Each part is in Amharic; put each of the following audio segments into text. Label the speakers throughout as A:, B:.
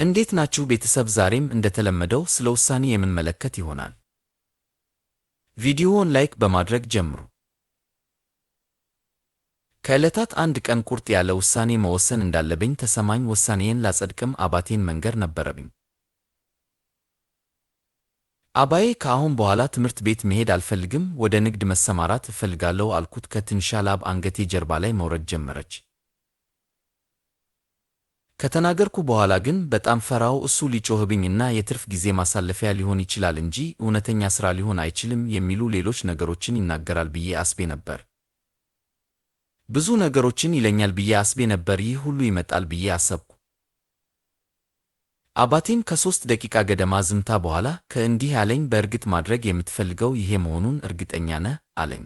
A: እንዴት ናችሁ ቤተሰብ? ዛሬም እንደተለመደው ስለ ውሳኔ የምንመለከት ይሆናል። ቪዲዮውን ላይክ በማድረግ ጀምሩ። ከዕለታት አንድ ቀን ቁርጥ ያለ ውሳኔ መወሰን እንዳለብኝ ተሰማኝ። ውሳኔዬን ላጸድቅም አባቴን መንገር ነበረብኝ። አባዬ ከአሁን በኋላ ትምህርት ቤት መሄድ አልፈልግም፣ ወደ ንግድ መሰማራት እፈልጋለሁ አልኩት። ከትንሿ ላብ አንገቴ ጀርባ ላይ መውረድ ጀመረች። ከተናገርኩ በኋላ ግን በጣም ፈራሁ። እሱ ሊጮህብኝና የትርፍ ጊዜ ማሳለፊያ ሊሆን ይችላል እንጂ እውነተኛ ሥራ ሊሆን አይችልም የሚሉ ሌሎች ነገሮችን ይናገራል ብዬ አስቤ ነበር። ብዙ ነገሮችን ይለኛል ብዬ አስቤ ነበር። ይህ ሁሉ ይመጣል ብዬ አሰብኩ። አባቴም ከ3 ደቂቃ ገደማ ዝምታ በኋላ ከእንዲህ አለኝ፣ በእርግጥ ማድረግ የምትፈልገው ይሄ መሆኑን እርግጠኛ ነህ? አለኝ።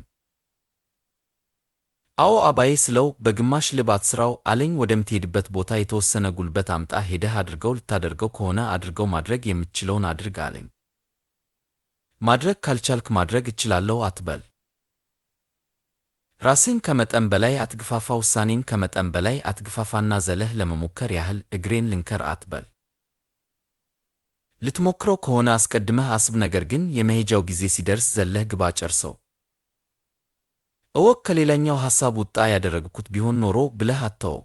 A: አዎ አባዬ ስለው፣ በግማሽ ልብ አትስራው አለኝ። ወደምትሄድበት ቦታ የተወሰነ ጉልበት አምጣ፣ ሄደህ አድርገው። ልታደርገው ከሆነ አድርገው፣ ማድረግ የምትችለውን አድርግ አለኝ። ማድረግ ካልቻልክ ማድረግ እችላለሁ አትበል። ራስን ከመጠን በላይ አትግፋፋ። ውሳኔን ከመጠን በላይ አትግፋፋና ዘለህ ለመሞከር ያህል እግሬን ልንከር አትበል። ልትሞክረው ከሆነ አስቀድመህ አስብ፣ ነገር ግን የመሄጃው ጊዜ ሲደርስ ዘለህ ግባ፣ ጨርሰው። እወቅ፣ ከሌላኛው ሐሳብ ውጣ። ያደረግኩት ቢሆን ኖሮ ብለህ አትተወው።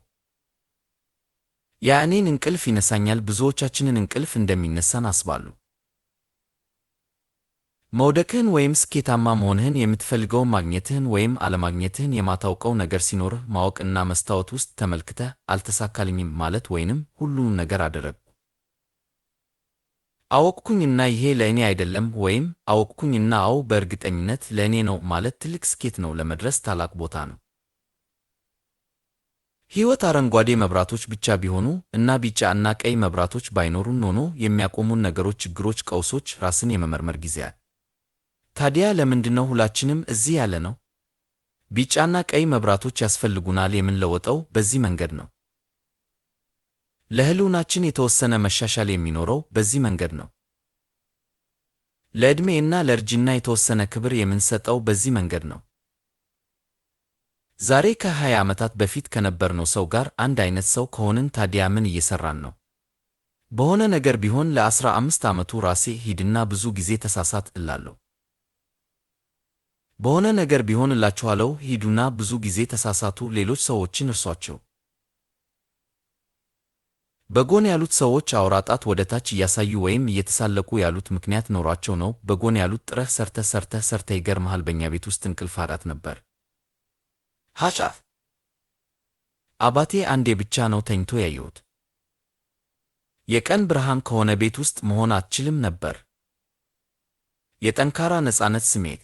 A: ያ እኔን እንቅልፍ ይነሳኛል፣ ብዙዎቻችንን እንቅልፍ እንደሚነሳን አስባለሁ። መውደቅህን ወይም ስኬታማ መሆንህን፣ የምትፈልገውን ማግኘትህን ወይም አለማግኘትህን የማታውቀው ነገር ሲኖርህ ማወቅና መስታወት ውስጥ ተመልክተህ አልተሳካልኝም ማለት ወይንም ሁሉንም ነገር አደረግኩ፣ አወቅኩኝና ይሄ ለእኔ አይደለም ወይም አወቅኩኝና አዎ በእርግጠኝነት ለእኔ ነው ማለት ትልቅ ስኬት ነው፣ ለመድረስ ታላቅ ቦታ ነው። ሕይወት አረንጓዴ መብራቶች ብቻ ቢሆኑ እና ቢጫ እና ቀይ መብራቶች ባይኖሩን ኖሮ የሚያቆሙን ነገሮች፣ ችግሮች፣ ቀውሶች፣ ራስን የመመርመር ጊዜያት። ታዲያ ለምንድነው ሁላችንም እዚህ ያለ ነው? ቢጫና ቀይ መብራቶች ያስፈልጉናል። የምንለወጠው በዚህ መንገድ ነው። ለሕልውናችን የተወሰነ መሻሻል የሚኖረው በዚህ መንገድ ነው። ለዕድሜና ለእርጅና የተወሰነ ክብር የምንሰጠው በዚህ መንገድ ነው። ዛሬ ከ20 ዓመታት በፊት ከነበርነው ሰው ጋር አንድ አይነት ሰው ከሆንን ታዲያ ምን እየሰራን ነው? በሆነ ነገር ቢሆን ለ15 ዓመቱ ራሴ ሂድና ብዙ ጊዜ ተሳሳት እላለሁ። በሆነ ነገር ቢሆን እላችኋለሁ፣ ሂዱና ብዙ ጊዜ ተሳሳቱ። ሌሎች ሰዎችን እርሷቸው። በጎን ያሉት ሰዎች አውራ ጣት ወደ ታች እያሳዩ ወይም እየተሳለቁ ያሉት ምክንያት ኖሯቸው ነው። በጎን ያሉት ጥረህ ሰርተህ ይገርምሃል፣ በእኛ ቤት ውስጥ እንቅልፍ አጣት ነበር። ሐጫፍ አባቴ አንዴ ብቻ ነው ተኝቶ ያየሁት። የቀን ብርሃን ከሆነ ቤት ውስጥ መሆን አትችልም ነበር። የጠንካራ ነፃነት ስሜት።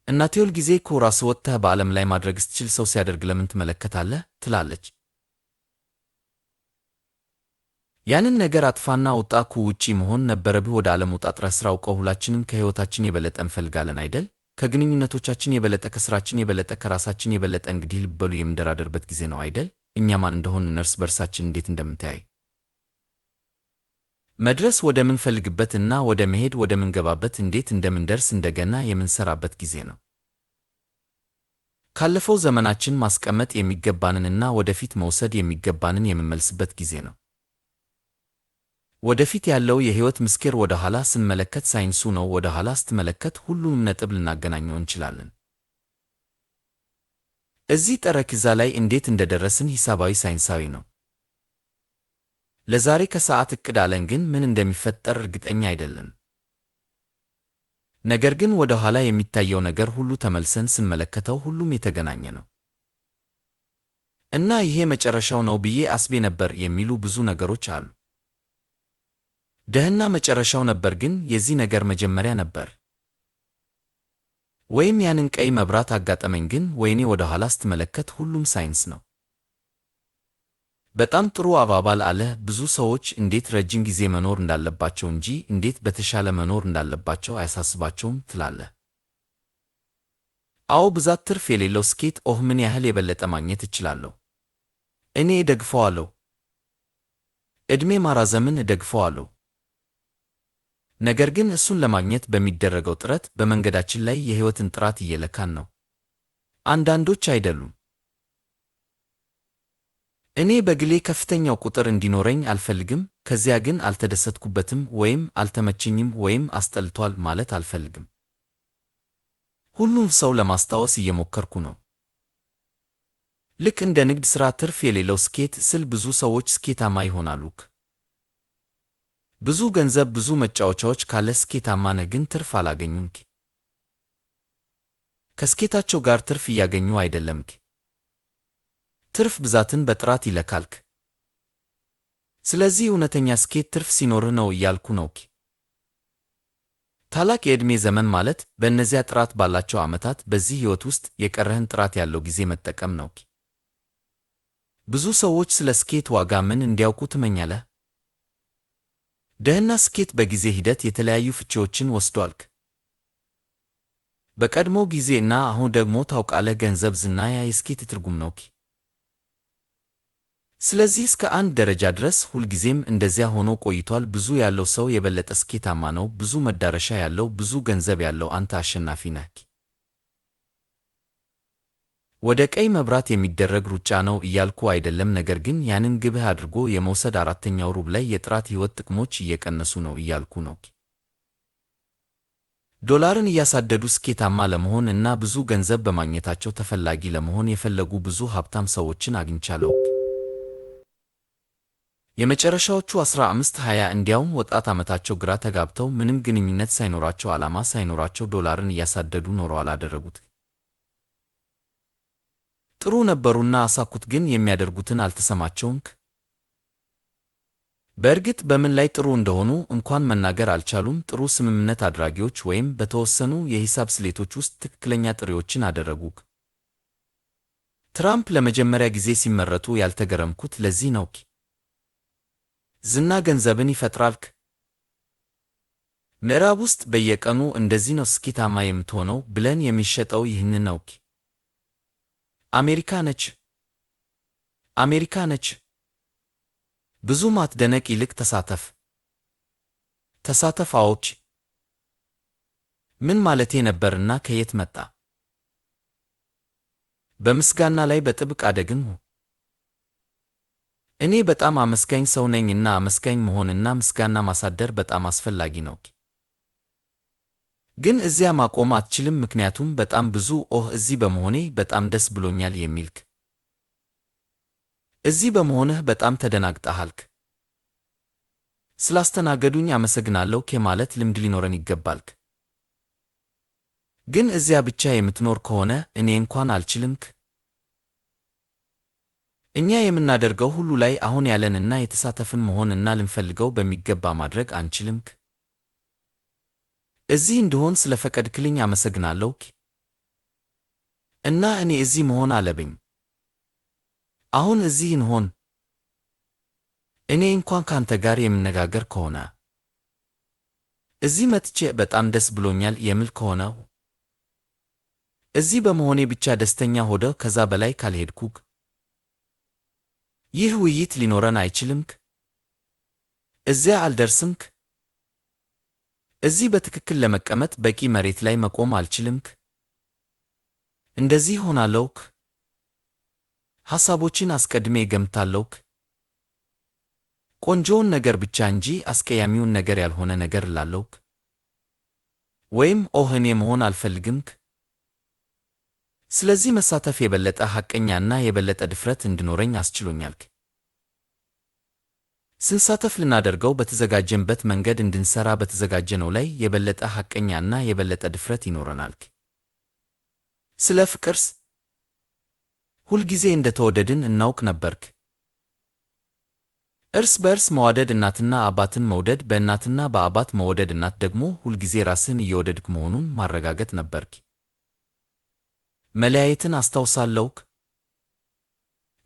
A: እናቴ ሁል ጊዜ እኮ ራስህ ወጥተህ በዓለም ላይ ማድረግ ስትችል ሰው ሲያደርግ ለምን ትመለከታለህ? ትላለች። ያንን ነገር አጥፋና ውጣ እኮ ውጪ መሆን ነበረብህ። ወደ ዓለም ውጣ፣ ጥረህ ሥራ። አውቀው ሁላችንም ከሕይወታችን የበለጠ እንፈልጋለን አይደል? ከግንኙነቶቻችን የበለጠ፣ ከሥራችን የበለጠ፣ ከራሳችን የበለጠ። እንግዲህ ልብ በሉ፣ የምንደራደርበት ጊዜ ነው አይደል? እኛ ማን እንደሆንን እርስ በርሳችን እንዴት እንደምንተያይ፣ መድረስ ወደምንፈልግበት እና ወደ መሄድ ወደምንገባበት እንዴት እንደምንደርስ እንደገና የምንሰራበት ጊዜ ነው። ካለፈው ዘመናችን ማስቀመጥ የሚገባንንና ወደፊት መውሰድ የሚገባንን የምንመልስበት ጊዜ ነው። ወደፊት ያለው የሕይወት ምስጢር ወደ ኋላ ስንመለከት ሳይንሱ ነው። ወደ ኋላ ስትመለከት ሁሉንም ነጥብ ልናገናኘው እንችላለን። እዚህ ጠረጴዛ ላይ እንዴት እንደደረስን ሂሳባዊ ሳይንሳዊ ነው። ለዛሬ ከሰዓት ዕቅድ አለን፣ ግን ምን እንደሚፈጠር እርግጠኛ አይደለን። ነገር ግን ወደ ኋላ የሚታየው ነገር ሁሉ ተመልሰን ስንመለከተው ሁሉም የተገናኘ ነው። እና ይሄ መጨረሻው ነው ብዬ አስቤ ነበር የሚሉ ብዙ ነገሮች አሉ። ደህና መጨረሻው ነበር፣ ግን የዚህ ነገር መጀመሪያ ነበር። ወይም ያንን ቀይ መብራት አጋጠመኝ፣ ግን ወይኔ ወደ ኋላ ስትመለከት ሁሉም ሳይንስ ነው። በጣም ጥሩ አባባል አለ። ብዙ ሰዎች እንዴት ረጅም ጊዜ መኖር እንዳለባቸው እንጂ እንዴት በተሻለ መኖር እንዳለባቸው አያሳስባቸውም ትላለህ። አዎ፣ ብዛት ትርፍ የሌለው ስኬት። ኦህ ምን ያህል የበለጠ ማግኘት እችላለሁ? እኔ እደግፈዋለሁ። ዕድሜ ማራዘምን እደግፈዋለሁ። ነገር ግን እሱን ለማግኘት በሚደረገው ጥረት በመንገዳችን ላይ የሕይወትን ጥራት እየለካን ነው። አንዳንዶች አይደሉም። እኔ በግሌ ከፍተኛው ቁጥር እንዲኖረኝ አልፈልግም፣ ከዚያ ግን አልተደሰትኩበትም ወይም አልተመቸኝም ወይም አስጠልቷል ማለት አልፈልግም። ሁሉም ሰው ለማስታወስ እየሞከርኩ ነው። ልክ እንደ ንግድ ሥራ ትርፍ የሌለው ስኬት ስል ብዙ ሰዎች ስኬታማ ይሆናሉ። ብዙ ገንዘብ፣ ብዙ መጫወቻዎች ካለ ስኬታማ ነህ፣ ግን ትርፍ አላገኙም። ከስኬታቸው ጋር ትርፍ እያገኙ አይደለም። ትርፍ ብዛትን በጥራት ይለካልክ። ስለዚህ እውነተኛ ስኬት ትርፍ ሲኖርህ ነው እያልኩ ነው። ታላቅ የዕድሜ ዘመን ማለት በእነዚያ ጥራት ባላቸው ዓመታት በዚህ ሕይወት ውስጥ የቀረህን ጥራት ያለው ጊዜ መጠቀም ነው። ብዙ ሰዎች ስለ ስኬት ዋጋ ምን እንዲያውቁ ትመኛለህ? ደህና ስኬት በጊዜ ሂደት የተለያዩ ፍቺዎችን ወስዷል። በቀድሞ ጊዜ እና አሁን ደግሞ ታውቃለህ፣ ገንዘብ፣ ዝና ያ የስኬት ትርጉም ነው። ስለዚህ እስከ አንድ ደረጃ ድረስ ሁልጊዜም እንደዚያ ሆኖ ቆይቷል። ብዙ ያለው ሰው የበለጠ ስኬታማ ነው። ብዙ መዳረሻ ያለው፣ ብዙ ገንዘብ ያለው አንተ አሸናፊ ነህ። ወደ ቀይ መብራት የሚደረግ ሩጫ ነው እያልኩ አይደለም፣ ነገር ግን ያንን ግብህ አድርጎ የመውሰድ አራተኛው ሩብ ላይ የጥራት ሕይወት ጥቅሞች እየቀነሱ ነው እያልኩ ነው። ዶላርን እያሳደዱ ስኬታማ ለመሆን እና ብዙ ገንዘብ በማግኘታቸው ተፈላጊ ለመሆን የፈለጉ ብዙ ሀብታም ሰዎችን አግኝቻለሁ። የመጨረሻዎቹ 15-20 እንዲያውም ወጣት ዓመታቸው ግራ ተጋብተው ምንም ግንኙነት ሳይኖራቸው ዓላማ ሳይኖራቸው ዶላርን እያሳደዱ ኖረዋል። አደረጉት። ጥሩ ነበሩና አሳኩት፣ ግን የሚያደርጉትን አልተሰማቸውም። በእርግጥ በምን ላይ ጥሩ እንደሆኑ እንኳን መናገር አልቻሉም። ጥሩ ስምምነት አድራጊዎች ወይም በተወሰኑ የሂሳብ ስሌቶች ውስጥ ትክክለኛ ጥሪዎችን አደረጉ። ትራምፕ ለመጀመሪያ ጊዜ ሲመረጡ ያልተገረምኩት ለዚህ ነው። ዝና ገንዘብን ይፈጥራል። ምዕራብ ውስጥ በየቀኑ እንደዚህ ነው ስኬታማ የምትሆነው ብለን የሚሸጠው ይህንን ነው። አሜሪካ ነች፣ አሜሪካ ነች። ብዙ ማትደነቅ፣ ይልቅ ተሳተፍ፣ ተሳተፍ። አዎች ምን ማለቴ ነበርና ከየት መጣ? በምስጋና ላይ በጥብቅ አደግን። እኔ በጣም አመስጋኝ ሰው ነኝና አመስጋኝ መሆንና ምስጋና ማሳደር በጣም አስፈላጊ ነው። ግን እዚያ ማቆም አትችልም፣ ምክንያቱም በጣም ብዙ እዚህ በመሆኔ በጣም ደስ ብሎኛል የሚልክ እዚህ በመሆንህ በጣም ተደናግጠሃልክ። ስላስተናገዱኝ አመሰግናለሁ ማለት ልምድ ሊኖረን ይገባልክ። ግን እዚያ ብቻ የምትኖር ከሆነ እኔ እንኳን አልችልምክ። እኛ የምናደርገው ሁሉ ላይ አሁን ያለንና የተሳተፍን መሆንና ልንፈልገው በሚገባ ማድረግ አንችልምክ። እዚህ እንድሆን ስለፈቀድክልኝ አመሰግናለሁ እና እኔ እዚህ መሆን አለብኝ። አሁን እዚህ እንሆን። እኔ እንኳን ካንተ ጋር የምነጋገር ከሆነ እዚህ መጥቼ በጣም ደስ ብሎኛል የምል ከሆነ እዚህ በመሆኔ ብቻ ደስተኛ ሆደ ከዛ በላይ ካልሄድኩክ ይህ ውይይት ሊኖረን አይችልምክ። እዚያ አልደርስምክ። እዚህ በትክክል ለመቀመጥ በቂ መሬት ላይ መቆም አልችልምክ። እንደዚህ ሆናለሁክ። ሐሳቦችን አስቀድሜ ገምታለሁክ። ቆንጆውን ነገር ብቻ እንጂ አስቀያሚውን ነገር ያልሆነ ነገር እላለሁክ። ወይም እኔ መሆን አልፈልግምክ። ስለዚህ መሳተፍ የበለጠ ሐቀኛና የበለጠ ድፍረት እንድኖረኝ አስችሎኛልክ። ስንሳተፍ ልናደርገው በተዘጋጀንበት መንገድ እንድንሰራ በተዘጋጀነው ላይ የበለጠ ሐቀኛና የበለጠ ድፍረት ይኖረናልክ። ስለ ፍቅርስ ሁልጊዜ እንደተወደድን እናውቅ ነበርክ። እርስ በእርስ መዋደድ፣ እናትና አባትን መውደድ፣ በእናትና በአባት መወደድ፣ እናት ደግሞ ሁልጊዜ ራስን እየወደድክ መሆኑን ማረጋገጥ ነበርክ። መለያየትን አስታውሳለሁክ።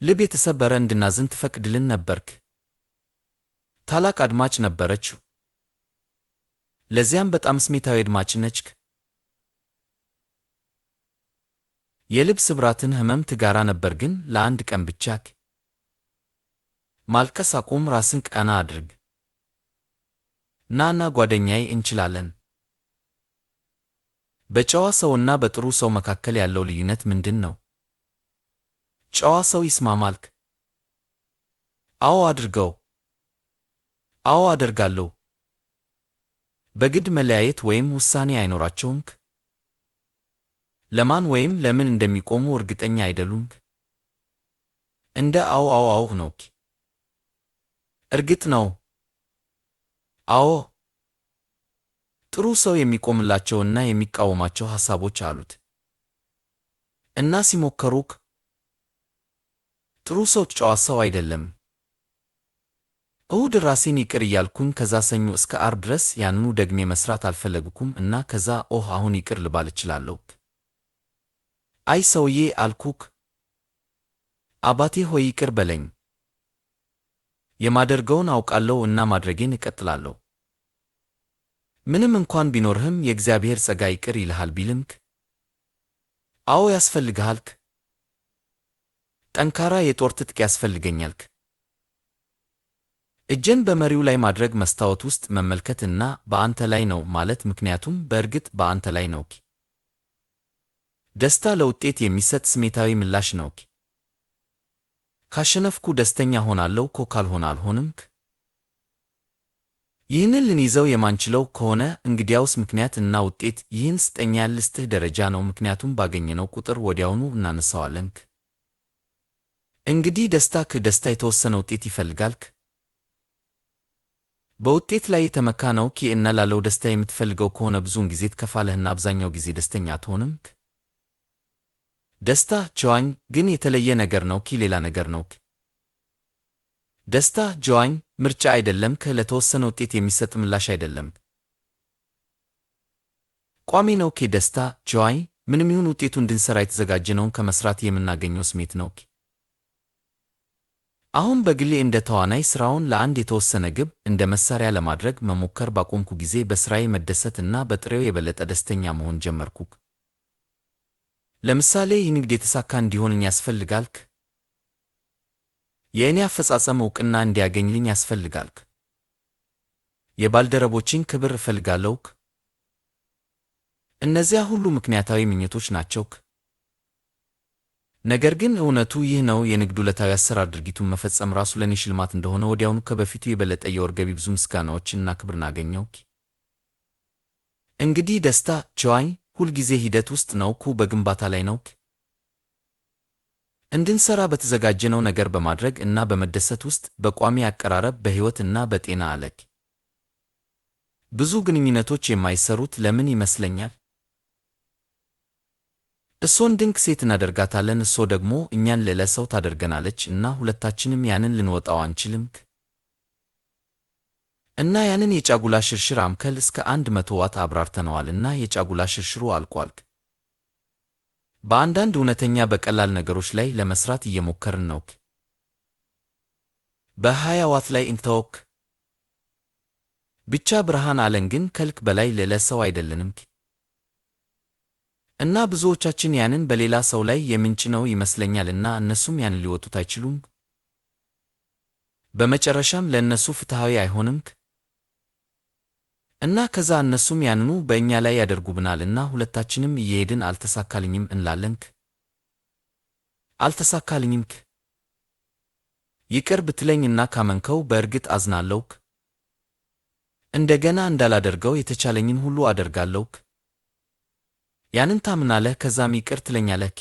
A: ልብ የተሰበረ እንድናዝን ትፈቅድልን ነበርክ። ታላቅ አድማጭ ነበረችው። ለዚያም በጣም ስሜታዊ አድማጭ ነችክ። የልብ ስብራትን ህመም ትጋራ ነበር፣ ግን ለአንድ ቀን ብቻክ። ማልቀስ አቁም፣ ራስን ቀና አድርግ። ናና ጓደኛዬ፣ እንችላለን። በጨዋ ሰውና በጥሩ ሰው መካከል ያለው ልዩነት ምንድን ነው? ጨዋ ሰው ይስማማልክ። አዎ አድርገው። አዎ አደርጋለሁ። በግድ መለያየት ወይም ውሳኔ አይኖራቸውም። ለማን ወይም ለምን እንደሚቆሙ እርግጠኛ አይደሉም። እንደ አዎ አዎ አዎ ነው። እርግጥ ነው። አዎ። ጥሩ ሰው የሚቆምላቸውና የሚቃወማቸው ሐሳቦች አሉት። እና ሲሞከሩክ ጥሩ ሰው ጨዋ ሰው አይደለም። እሁድ ራሴን ይቅር እያልኩኝ ከዛ ሰኞ እስከ ዓርብ ድረስ ያንኑ ደግሜ መስራት አልፈለግኩም እና ከዛ አሁን ይቅር ልባል እችላለሁ። አይ ሰውዬ አልኩክ፣ አባቴ ሆይ ይቅር በለኝ። የማደርገውን አውቃለሁ እና ማድረጌን እቀጥላለሁ። ምንም እንኳን ቢኖርህም የእግዚአብሔር ጸጋ ይቅር ይልሃል ቢልምክ፣ አዎ ያስፈልግሃልክ። ጠንካራ የጦር ትጥቅ ያስፈልገኛልክ። እጄን በመሪው ላይ ማድረግ መስታወት ውስጥ መመልከት እና በአንተ ላይ ነው ማለት ምክንያቱም በእርግጥ በአንተ ላይ ነው። ደስታ ለውጤት የሚሰጥ ስሜታዊ ምላሽ ነው። ካሸነፍኩ ደስተኛ ሆናለሁ ካልሆነ አልሆንም። ይህንን ልንይዘው የማንችለው ከሆነ እንግዲያውስ ምክንያት እና ውጤት ይህን ስጠኝ ልስጥህ ደረጃ ነው ምክንያቱም ባገኘነው ቁጥር ወዲያውኑ እናነሳዋለን። እንግዲህ ደስታ የተወሰነ ውጤት ይፈልጋል። በውጤት ላይ የተመካ ነው እና ላለው ደስታ የምትፈልገው ከሆነ ብዙውን ጊዜ ትከፋለህና አብዛኛው ጊዜ ደስተኛ አትሆንም። ደስታ ጀዋኝ ግን የተለየ ነገር ነው ሌላ ነገር ነው። ደስታ ጀዋኝ ምርጫ አይደለም ለተወሰነ ውጤት የሚሰጥ ምላሽ አይደለም። ቋሚ ነው ደስታ ጀዋኝ ምንም ይሁን ውጤቱ እንድንሰራ የተዘጋጀነውን ከመስራት የምናገኘው ስሜት ነው። አሁን በግሌ እንደ ተዋናይ ሥራውን ለአንድ የተወሰነ ግብ እንደ መሳሪያ ለማድረግ መሞከር ባቆምኩ ጊዜ በሥራዬ መደሰት እና በጥሬው የበለጠ ደስተኛ መሆን ጀመርኩ። ለምሳሌ ይህ ንግድ የተሳካ እንዲሆንልኝ ያስፈልጋልክ። የእኔ አፈጻጸም ዕውቅና እንዲያገኝልኝ ያስፈልጋልክ። የባልደረቦችን ክብር እፈልጋለሁክ። እነዚያ ሁሉ ምክንያታዊ ምኞቶች ናቸውክ። ነገር ግን እውነቱ ይህ ነው። የንግዱ ዕለታዊ አሰራር ድርጊቱን መፈጸም ራሱ ለኔ ሽልማት እንደሆነ ወዲያውኑ ከበፊቱ የበለጠ የወር ገቢ ብዙ ምስጋናዎችንና ክብርን አገኘሁ። እንግዲህ ደስታ ጀዋኝ ሁልጊዜ ሂደት ውስጥ ነው በግንባታ ላይ ነው። እንድንሰራ በተዘጋጀነው ነገር በማድረግ እና በመደሰት ውስጥ በቋሚ አቀራረብ በሕይወት እና በጤና አለክ። ብዙ ግንኙነቶች የማይሰሩት ለምን ይመስለኛል? እሶን ድንቅ ሴት እናደርጋታለን፣ እሶ ደግሞ እኛን ሌላ ሰው ታደርገናለች እና ሁለታችንም ያንን ልንወጣው አንችልም። እና ያንን የጫጉላ ሽርሽር አምከል እስከ 100 ዋት አብራርተነዋል እና የጫጉላ ሽርሽሩ አልቋል። በአንዳንድ እውነተኛ በቀላል ነገሮች ላይ ለመስራት እየሞከርን ነው። በ20 ዋት ላይ እንተወክ ብቻ ብርሃን አለን ግን ከልክ በላይ ሌላ ሰው አይደለንም። እና ብዙዎቻችን ያንን በሌላ ሰው ላይ የምንጭነው ይመስለኛል እና እነሱም ያንን ሊወጡት አይችሉም። በመጨረሻም ለእነሱ ፍትሃዊ አይሆንም። እና ከዛ እነሱም ያንኑ በእኛ ላይ ያደርጉብናል እና ሁለታችንም እየሄድን አልተሳካልኝም እንላለን። አልተሳካልኝም። ይቅር ብትለኝ እና ካመንከው በእርግጥ አዝናለሁ። እንደገና እንዳላደርገው የተቻለኝን ሁሉ አደርጋለሁ። ያንን ታምናለህ፣ ከዛም ይቅር ትለኛለህ።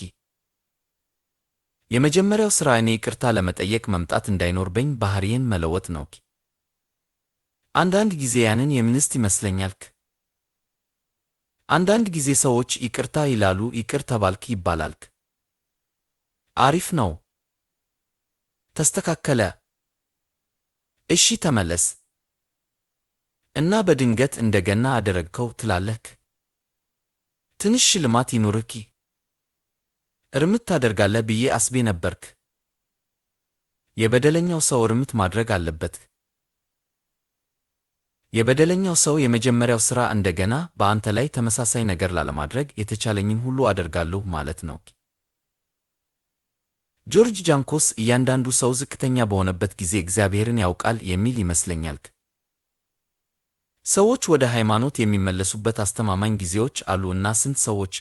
A: የመጀመሪያው ሥራ እኔ ይቅርታ ለመጠየቅ መምጣት እንዳይኖርብኝ ባህሪዬን መለወጥ ነው። አንዳንድ ጊዜ ያንን የምንስት ይመስለኛል። አንዳንድ ጊዜ ሰዎች ይቅርታ ይላሉ፣ ይቅር ተባልክ ይባላል። አሪፍ ነው። ተስተካከለ። እሺ ተመለስ። እና በድንገት እንደገና አደረግከው ትላለህ። ትንሽ ሽልማት ይኑርክ። እርምት ታደርጋለህ ብዬ አስቤ ነበርክ። የበደለኛው ሰው እርምት ማድረግ አለበት። የበደለኛው ሰው የመጀመሪያው ሥራ እንደገና በአንተ ላይ ተመሳሳይ ነገር ላለማድረግ የተቻለኝን ሁሉ አደርጋለሁ ማለት ነው። ጆርጅ ጃንኮስ እያንዳንዱ ሰው ዝቅተኛ በሆነበት ጊዜ እግዚአብሔርን ያውቃል የሚል ይመስለኛል። ሰዎች ወደ ሃይማኖት የሚመለሱበት አስተማማኝ ጊዜዎች አሉ እና ስንት ሰዎች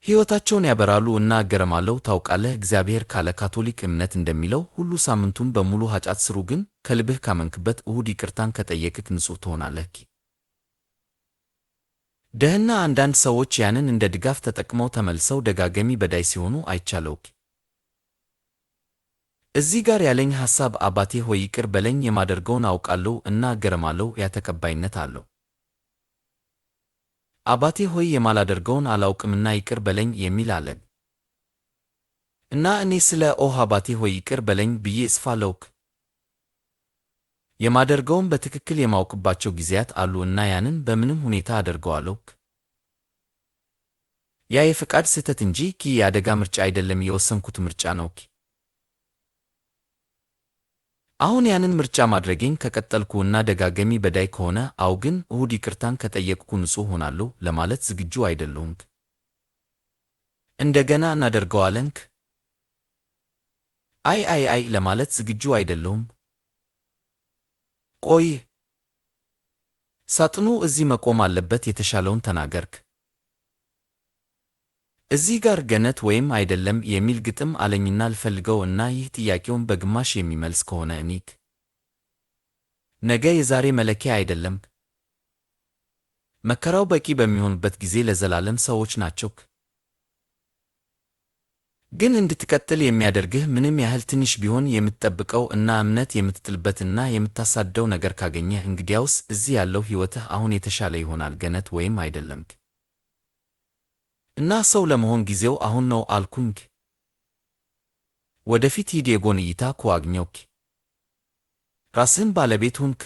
A: ሕይወታቸውን ያበራሉ እና እገረማለሁ። ታውቃለህ፣ እግዚአብሔር ካለ ካቶሊክ እምነት እንደሚለው ሁሉ ሳምንቱን በሙሉ ኃጢአት ስሩ፣ ግን ከልብህ ካመንክበት እሁድ ይቅርታን ከጠየቅክ ንጹሕ ትሆናለህ። ደህና አንዳንድ ሰዎች ያንን እንደ ድጋፍ ተጠቅመው ተመልሰው ደጋጋሚ በዳይ ሲሆኑ አይቻለሁ። እዚህ ጋር ያለኝ ሐሳብ አባቴ ሆይ ይቅር በለኝ፣ የማደርገውን አውቃለሁ እና እገረማለሁ፣ ያ ተቀባይነት አለው። አባቴ ሆይ የማላደርገውን አላውቅምና ይቅር በለኝ የሚል አለ። እና እኔ ስለ አባቴ ሆይ ይቅር በለኝ ብዬ እጽፋለሁ። የማደርገውን በትክክል የማውቅባቸው ጊዜያት አሉ እና ያንን በምንም ሁኔታ አደርገዋለሁ። ያ የፈቃድ ስህተት እንጂ የአደጋ ምርጫ አይደለም፣ የወሰንኩት ምርጫ ነው። አሁን ያንን ምርጫ ማድረጌን ከቀጠልኩ እና ደጋጋሚ በዳይ ከሆነ አው ግን እሁድ ይቅርታን ከጠየቅኩ ንጹሕ ሆናለሁ ለማለት ዝግጁ አይደለሁም። እንደገና እናደርገዋለን አይ ለማለት ዝግጁ አይደለሁም። ቆይ፣ ሳጥኑ እዚህ መቆም አለበት። የተሻለውን ተናገርክ። እዚህ ጋር ገነት ወይም አይደለም የሚል ግጥም አለኝና ልፈልገው እና ይህ ጥያቄውን በግማሽ የሚመልስ ከሆነ እኒክ ነገ የዛሬ መለኪያ አይደለም። መከራው በቂ በሚሆንበት ጊዜ ለዘላለም ሰዎች ናቸው። ግን እንድትቀጥል የሚያደርግህ ምንም ያህል ትንሽ ቢሆን የምትጠብቀው እና እምነት የምትጥልበትና የምታሳድደው ነገር ካገኘህ እንግዲያውስ እዚህ ያለው ሕይወትህ አሁን የተሻለ ይሆናል። ገነት ወይም አይደለም እና ሰው ለመሆን ጊዜው አሁን ነው አልኩኝ። ወደፊት ሂድ። የጎን እይታ እኮ አገኘሁ። ራስህን ባለቤት ሁንክ።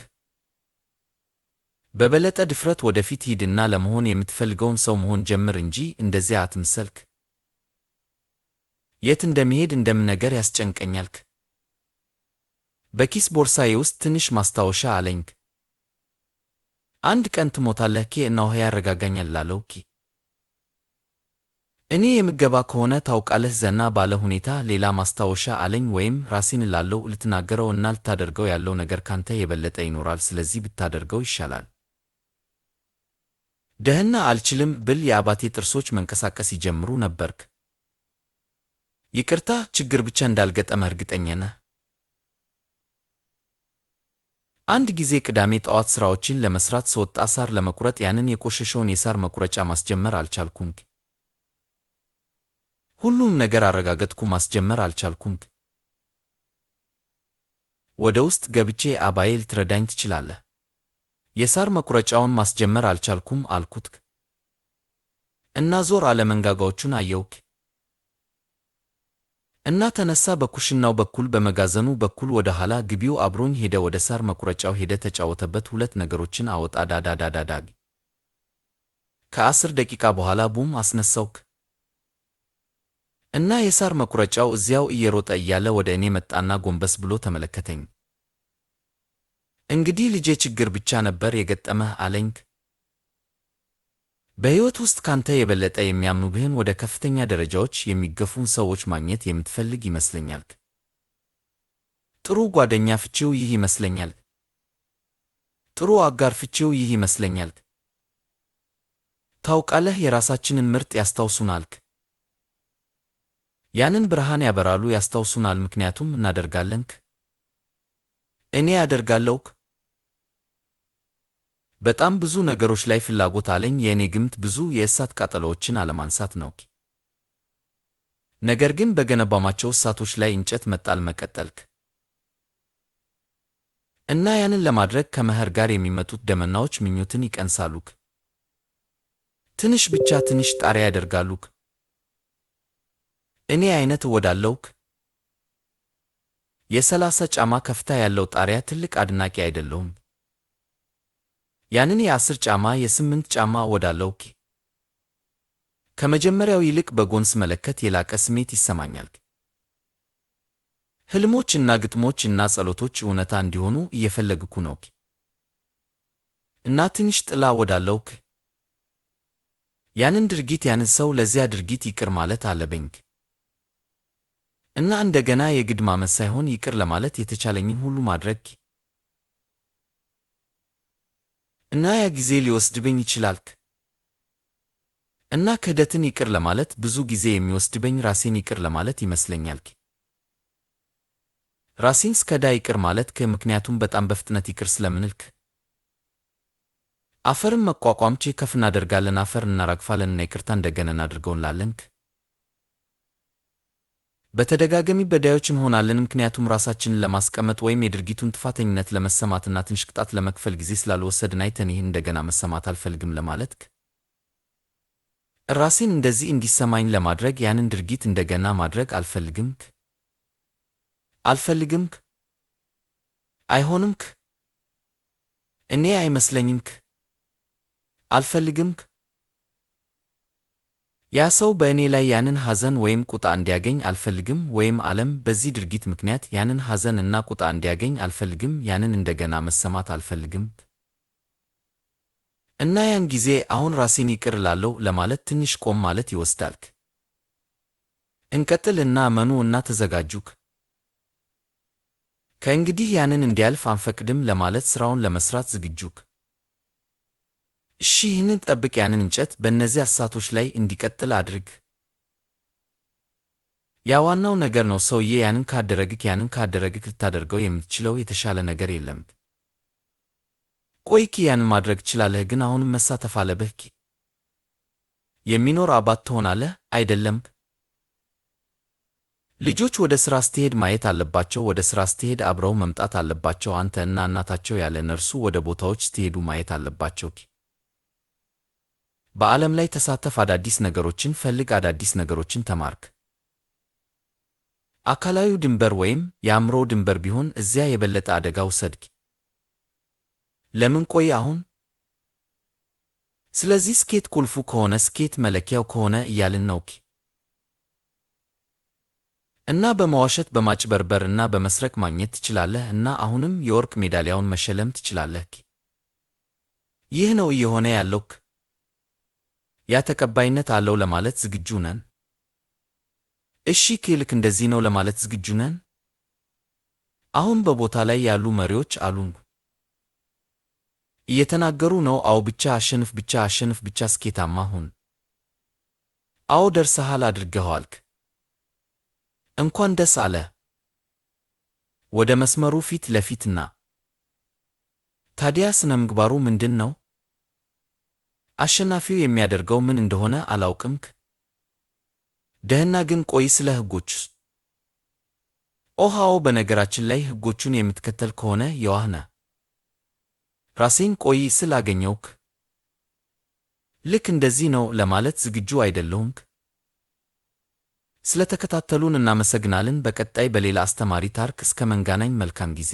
A: በበለጠ ድፍረት ወደፊት ሂድና ለመሆን የምትፈልገውን ሰው መሆን ጀምር እንጂ እንደዚያ አትምሰልክ። የት እንደሚሄድ እንደምነገር ያስጨንቀኛልክ። በኪስ ቦርሳዬ ውስጥ ትንሽ ማስታወሻ አለኝ። አንድ ቀን ትሞታለህ እና ያረጋጋኛል ላለው እኔ የምገባ ከሆነ ታውቃለህ፣ ዘና ባለ ሁኔታ ሌላ ማስታወሻ አለኝ ወይም ራሴን ላለው ልትናገረው እና ልታደርገው ያለው ነገር ካንተ የበለጠ ይኖራል፣ ስለዚህ ብታደርገው ይሻላል። ደህና አልችልም ብል የአባቴ ጥርሶች መንቀሳቀስ ይጀምሩ ነበርክ። ይቅርታ፣ ችግር ብቻ እንዳልገጠመ እርግጠኛ ነህ? አንድ ጊዜ ቅዳሜ ጠዋት ሥራዎችን ለመሥራት ስወጣ ሳር ለመቁረጥ ያንን የቆሸሸውን የሳር መቁረጫ ማስጀመር አልቻልኩም። ሁሉም ነገር አረጋገጥኩ፣ ማስጀመር አልቻልኩም። ወደ ውስጥ ገብቼ አባዬ ልትረዳኝ ትችላለህ? የሳር መቁረጫውን ማስጀመር አልቻልኩም አልኩት እና ዞር አለ። መንጋጋዎቹን አየውክ እና ተነሳ። በኩሽናው በኩል በመጋዘኑ በኩል ወደ ኋላ ግቢው አብሮኝ ሄደ። ወደ ሳር መቁረጫው ሄደ፣ ተጫወተበት። ሁለት ነገሮችን አወጣ። ዳዳዳዳዳግ ከ10 ደቂቃ በኋላ ቡም አስነሳውክ እና የሳር መቁረጫው እዚያው እየሮጠ እያለ ወደ እኔ መጣና ጎንበስ ብሎ ተመለከተኝ። እንግዲህ ልጄ ችግር ብቻ ነበር የገጠመህ አለኝ። በሕይወት ውስጥ ካንተ የበለጠ የሚያምኑብህን ወደ ከፍተኛ ደረጃዎች የሚገፉን ሰዎች ማግኘት የምትፈልግ ይመስለኛል። ጥሩ ጓደኛ ፍቺው ይህ ይመስለኛል። ጥሩ አጋር ፍቺው ይህ ይመስለኛል። ታውቃለህ፣ የራሳችንን ምርጥ ያስታውሱናልክ። ያንን ብርሃን ያበራሉ፣ ያስታውሱናል፣ ምክንያቱም እናደርጋለንክ። እኔ ያደርጋለሁክ። በጣም ብዙ ነገሮች ላይ ፍላጎት አለኝ። የእኔ ግምት ብዙ የእሳት ቃጠሎዎችን አለማንሳት ነው። ነገር ግን በገነባማቸው እሳቶች ላይ እንጨት መጣል መቀጠልክ እና ያንን ለማድረግ ከመኸር ጋር የሚመጡት ደመናዎች ምኞትን ይቀንሳሉክ። ትንሽ ብቻ ትንሽ ጣሪያ ያደርጋሉክ። እኔ አይነት እወዳለሁክ። የ30 ጫማ ከፍታ ያለው ጣሪያ ትልቅ አድናቂ አይደለሁም። ያንን የ10 ጫማ የ8 ጫማ እወዳለሁክ። ከመጀመሪያው ይልቅ በጎን ስመለከት የላቀ ስሜት ይሰማኛል። ሕልሞች እና ግጥሞች እና ጸሎቶች እውነታ እንዲሆኑ እየፈለግኩ ነው እና ትንሽ ጥላ እወዳለሁክ። ያንን ድርጊት ያንን ሰው ለዚያ ድርጊት ይቅር ማለት አለብኝ እና እንደገና የግድ ማመን ሳይሆን ይቅር ለማለት የተቻለኝን ሁሉ ማድረግ እና ያ ጊዜ ሊወስድብኝ ይችላል። እና ክህደትን ይቅር ለማለት ብዙ ጊዜ የሚወስድብኝ ራሴን ይቅር ለማለት ይመስለኛል። ራሴን ስከዳ ይቅር ማለት ምክንያቱም በጣም በፍጥነት ይቅር ስለምንልክ አፈርን መቋቋም ከፍ እናደርጋለን፣ አፈር እናራግፋለን እና ይቅርታ እንደገና እናድርገው እንላለን። በተደጋጋሚ በዳዮች እንሆናለን ምክንያቱም ራሳችንን ለማስቀመጥ ወይም የድርጊቱን ጥፋተኝነት ለመሰማትና ትንሽ ቅጣት ለመክፈል ጊዜ ስላልወሰድን አይተን ይህን እንደገና መሰማት አልፈልግም ለማለት ራሴን እንደዚህ እንዲሰማኝ ለማድረግ ያንን ድርጊት እንደገና ማድረግ አልፈልግም። አይሆንም። እኔ አይመስለኝም። አልፈልግም። ያ ሰው በእኔ ላይ ያንን ሐዘን ወይም ቁጣ እንዲያገኝ አልፈልግም፣ ወይም ዓለም በዚህ ድርጊት ምክንያት ያንን ሐዘን እና ቁጣ እንዲያገኝ አልፈልግም። ያንን እንደገና መሰማት አልፈልግም። እና ያን ጊዜ አሁን ራሴን ይቅር እላለሁ ለማለት ትንሽ ቆም ማለት ይወስዳል። እንቀጥል እና እመኑ እና ተዘጋጁ። ከእንግዲህ ያንን እንዲያልፍ አንፈቅድም ለማለት ሥራውን ለመሥራት ዝግጁ። እሺ፣ ይህንን ጠብቅ። ያንን እንጨት በእነዚህ እሳቶች ላይ እንዲቀጥል አድርግ። ያ ዋናው ነገር ነው ሰውዬ። ያንን ካደረግክ ልታደርገው የምትችለው የተሻለ ነገር የለም። ቆይኪ ያንን ማድረግ ትችላለህ፣ ግን አሁንም መሳተፍ አለብህ። የሚኖር አባት ትሆናለህ አይደለም? ልጆች ወደ ሥራ ስትሄድ ማየት አለባቸው። ወደ ሥራ ስትሄድ አብረው መምጣት አለባቸው። አንተ እና እናታቸው ያለ እነርሱ ወደ ቦታዎች ስትሄዱ ማየት አለባቸው። በዓለም ላይ ተሳተፍ። አዳዲስ ነገሮችን ፈልግ። አዳዲስ ነገሮችን ተማርክ። አካላዊው ድንበር ወይም የአእምሮ ድንበር ቢሆን እዚያ የበለጠ አደጋ ውሰድክ። ለምን ቆይ አሁን? ስለዚህ ስኬት ቁልፉ ከሆነ ስኬት መለኪያው ከሆነ እያልን ነው። እና በመዋሸት በማጭበርበር እና በመስረቅ ማግኘት ትችላለህ እና አሁንም የወርቅ ሜዳሊያውን መሸለም ትችላለህ። ይህ ነው እየሆነ ያለው። ያ ተቀባይነት አለው ለማለት ዝግጁ ነን? እሺ፣ ልክ እንደዚህ ነው ለማለት ዝግጁ ነን? አሁን በቦታ ላይ ያሉ መሪዎች አሉን። እየተናገሩ ነው። አዎ፣ ብቻ አሸንፍ፣ ብቻ አሸንፍ፣ ብቻ ስኬታማ ሁን። አዎ፣ ደርሰሃል፣ አድርገኸዋልክ። እንኳን ደስ አለ። ወደ መስመሩ ፊት ለፊትና ታዲያ ስነ ምግባሩ ምንድን ነው? አሸናፊው የሚያደርገው ምን እንደሆነ አላውቅም። ደህና ግን ቆይ፣ ስለ ሕጎቹስ? አዎ፣ በነገራችን ላይ ሕጎቹን የምትከተል ከሆነ የዋህ ነህ። ራሴን ቆይ ስላገኘውክ ልክ እንደዚህ ነው ለማለት ዝግጁ አይደለሁም። ስለተከታተሉን እናመሰግናለን። በቀጣይ በሌላ አስተማሪ ታሪክ እስከምንገናኝ መልካም ጊዜ